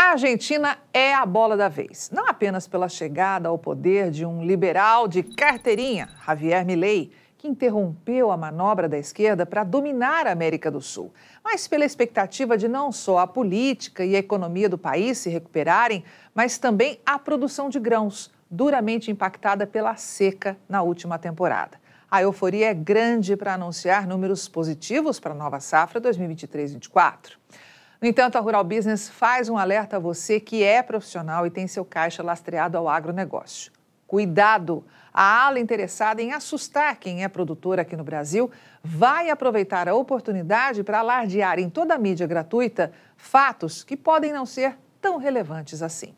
A Argentina é a bola da vez, não apenas pela chegada ao poder de um liberal de carteirinha, Javier Milei, que interrompeu a manobra da esquerda para dominar a América do Sul, mas pela expectativa de não só a política e a economia do país se recuperarem, mas também a produção de grãos, duramente impactada pela seca na última temporada. A euforia é grande para anunciar números positivos para a nova safra 2023-24. No entanto, a Rural Business faz um alerta a você que é profissional e tem seu caixa lastreado ao agronegócio. Cuidado! A ala interessada em assustar quem é produtor aqui no Brasil vai aproveitar a oportunidade para alardear em toda a mídia gratuita fatos que podem não ser tão relevantes assim.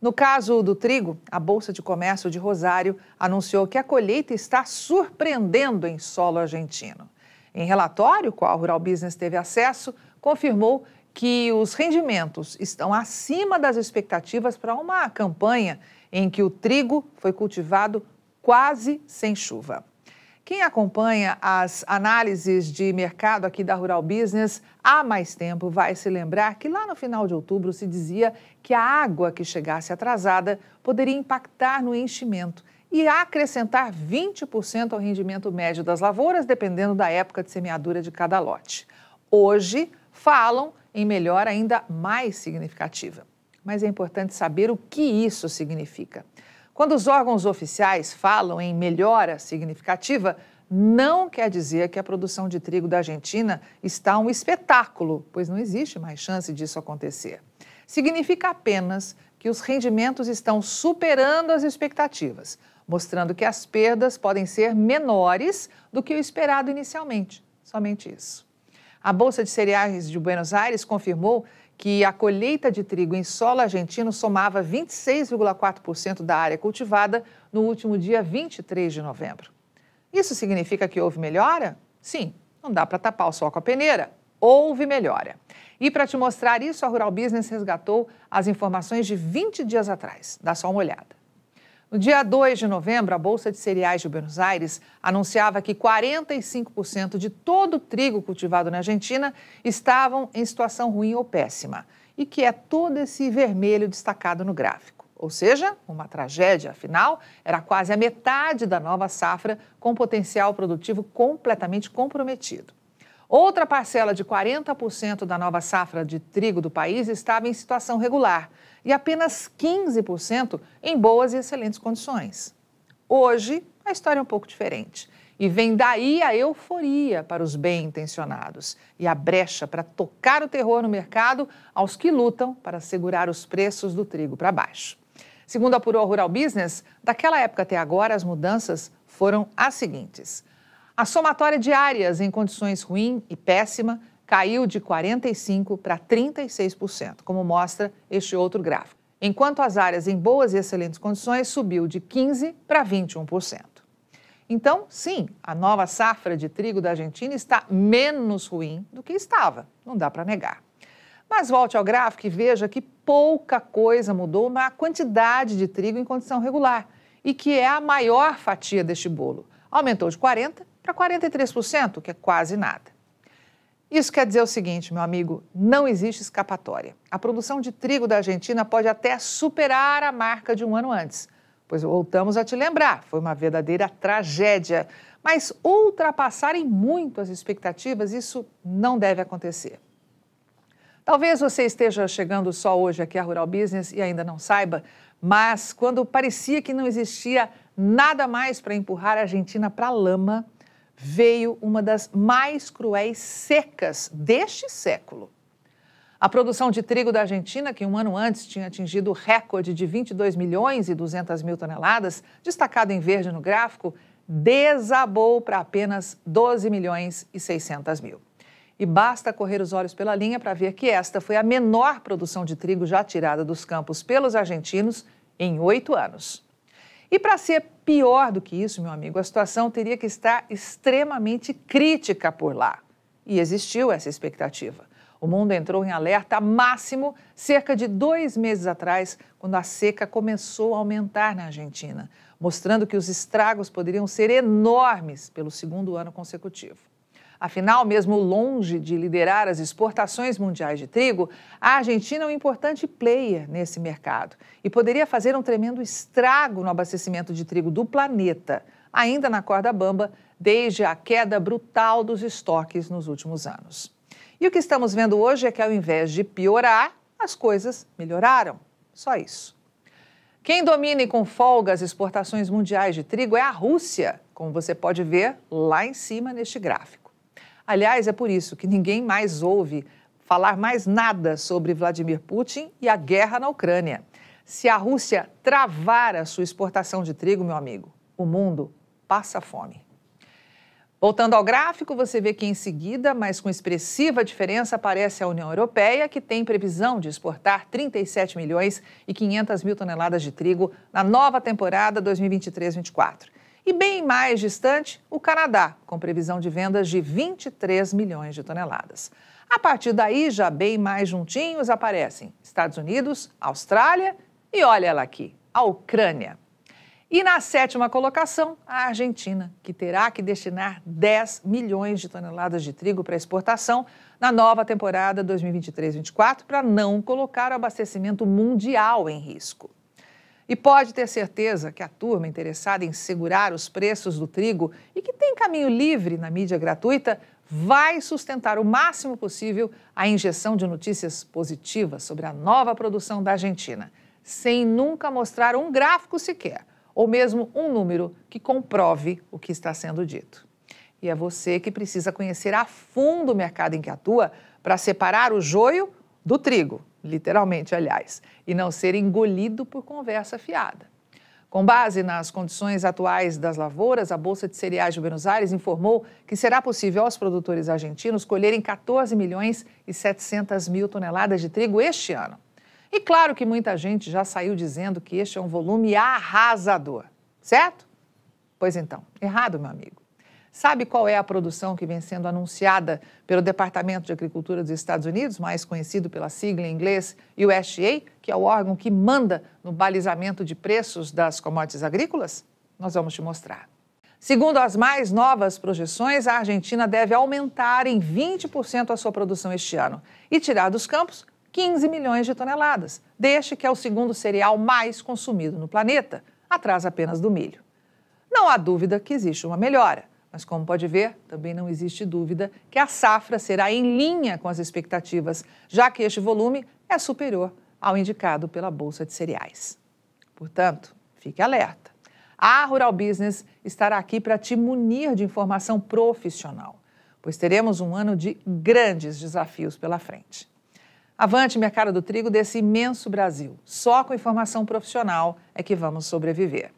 No caso do trigo, a Bolsa de Comércio de Rosário anunciou que a colheita está surpreendendo em solo argentino. Em relatório, qual a Rural Business teve acesso, confirmou que os rendimentos estão acima das expectativas para uma campanha em que o trigo foi cultivado quase sem chuva. Quem acompanha as análises de mercado aqui da Rural Business há mais tempo vai se lembrar que lá no final de outubro se dizia que a água que chegasse atrasada poderia impactar no enchimento e acrescentar 20% ao rendimento médio das lavouras, dependendo da época de semeadura de cada lote. Hoje, falam em melhora ainda mais significativa. Mas é importante saber o que isso significa. Quando os órgãos oficiais falam em melhora significativa, não quer dizer que a produção de trigo da Argentina está um espetáculo, pois não existe mais chance disso acontecer. Significa apenas que os rendimentos estão superando as expectativas, mostrando que as perdas podem ser menores do que o esperado inicialmente. Somente isso. A Bolsa de Cereais de Buenos Aires confirmou que a colheita de trigo em solo argentino somava 26,4% da área cultivada no último dia 23 de novembro. Isso significa que houve melhora? Sim, não dá para tapar o sol com a peneira. Houve melhora. E para te mostrar isso, a Rural Business resgatou as informações de 20 dias atrás. Dá só uma olhada. No dia 2 de novembro, a Bolsa de Cereais de Buenos Aires anunciava que 45% de todo o trigo cultivado na Argentina estavam em situação ruim ou péssima, e que é todo esse vermelho destacado no gráfico. Ou seja, uma tragédia, afinal, era quase a metade da nova safra com potencial produtivo completamente comprometido. Outra parcela de 40% da nova safra de trigo do país estava em situação regular e apenas 15% em boas e excelentes condições. Hoje, a história é um pouco diferente e vem daí a euforia para os bem-intencionados e a brecha para tocar o terror no mercado aos que lutam para segurar os preços do trigo para baixo. Segundo apurou a Rural Business, daquela época até agora as mudanças foram as seguintes. A somatória de áreas em condições ruim e péssima caiu de 45% para 36%, como mostra este outro gráfico, enquanto as áreas em boas e excelentes condições subiu de 15% para 21%. Então, sim, a nova safra de trigo da Argentina está menos ruim do que estava, não dá para negar. Mas volte ao gráfico e veja que pouca coisa mudou na quantidade de trigo em condição regular e que é a maior fatia deste bolo. Aumentou de 40% para 43%, que é quase nada. Isso quer dizer o seguinte, meu amigo, não existe escapatória. A produção de trigo da Argentina pode até superar a marca de um ano antes, pois voltamos a te lembrar, foi uma verdadeira tragédia. Mas ultrapassarem muito as expectativas, isso não deve acontecer. Talvez você esteja chegando só hoje aqui à Rural Business e ainda não saiba, mas quando parecia que não existia nada mais para empurrar a Argentina para a lama, veio uma das mais cruéis secas deste século. A produção de trigo da Argentina, que um ano antes tinha atingido o recorde de 22 milhões e 200 mil toneladas, destacado em verde no gráfico, desabou para apenas 12 milhões e 600 mil. E basta correr os olhos pela linha para ver que esta foi a menor produção de trigo já tirada dos campos pelos argentinos em 8 anos. E para ser pior do que isso, meu amigo, a situação teria que estar extremamente crítica por lá. E existiu essa expectativa. O mundo entrou em alerta máximo cerca de 2 meses atrás, quando a seca começou a aumentar na Argentina, mostrando que os estragos poderiam ser enormes pelo segundo ano consecutivo. Afinal, mesmo longe de liderar as exportações mundiais de trigo, a Argentina é um importante player nesse mercado e poderia fazer um tremendo estrago no abastecimento de trigo do planeta, ainda na corda bamba, desde a queda brutal dos estoques nos últimos anos. E o que estamos vendo hoje é que, ao invés de piorar, as coisas melhoraram. Só isso. Quem domina e com folga as exportações mundiais de trigo é a Rússia, como você pode ver lá em cima neste gráfico. Aliás, é por isso que ninguém mais ouve falar mais nada sobre Vladimir Putin e a guerra na Ucrânia. Se a Rússia travar a sua exportação de trigo, meu amigo, o mundo passa fome. Voltando ao gráfico, você vê que em seguida, mas com expressiva diferença, aparece a União Europeia, que tem previsão de exportar 37 milhões e 500 mil toneladas de trigo na nova temporada 2023-24. E bem mais distante, o Canadá, com previsão de vendas de 23 milhões de toneladas. A partir daí, já bem mais juntinhos, aparecem Estados Unidos, Austrália e olha ela aqui, a Ucrânia. E na sétima colocação, a Argentina, que terá que destinar 10 milhões de toneladas de trigo para exportação na nova temporada 2023-24 para não colocar o abastecimento mundial em risco. E pode ter certeza que a turma interessada em segurar os preços do trigo e que tem caminho livre na mídia gratuita vai sustentar o máximo possível a injeção de notícias positivas sobre a nova produção da Argentina, sem nunca mostrar um gráfico sequer, ou mesmo um número que comprove o que está sendo dito. E é você que precisa conhecer a fundo o mercado em que atua para separar o joio do trigo, literalmente, aliás, e não ser engolido por conversa fiada. Com base nas condições atuais das lavouras, a Bolsa de Cereais de Buenos Aires informou que será possível aos produtores argentinos colherem 14 milhões e 700 mil toneladas de trigo este ano. E claro que muita gente já saiu dizendo que este é um volume arrasador, certo? Pois então, errado, meu amigo. Sabe qual é a produção que vem sendo anunciada pelo Departamento de Agricultura dos Estados Unidos, mais conhecido pela sigla em inglês USDA, que é o órgão que manda no balizamento de preços das commodities agrícolas? Nós vamos te mostrar. Segundo as mais novas projeções, a Argentina deve aumentar em 20% a sua produção este ano e tirar dos campos 15 milhões de toneladas, deste que é o segundo cereal mais consumido no planeta, atrás apenas do milho. Não há dúvida que existe uma melhora. Mas, como pode ver, também não existe dúvida que a safra será em linha com as expectativas, já que este volume é superior ao indicado pela Bolsa de Cereais. Portanto, fique alerta. A Rural Business estará aqui para te munir de informação profissional, pois teremos um ano de grandes desafios pela frente. Avante, mercado do trigo desse imenso Brasil. Só com informação profissional é que vamos sobreviver.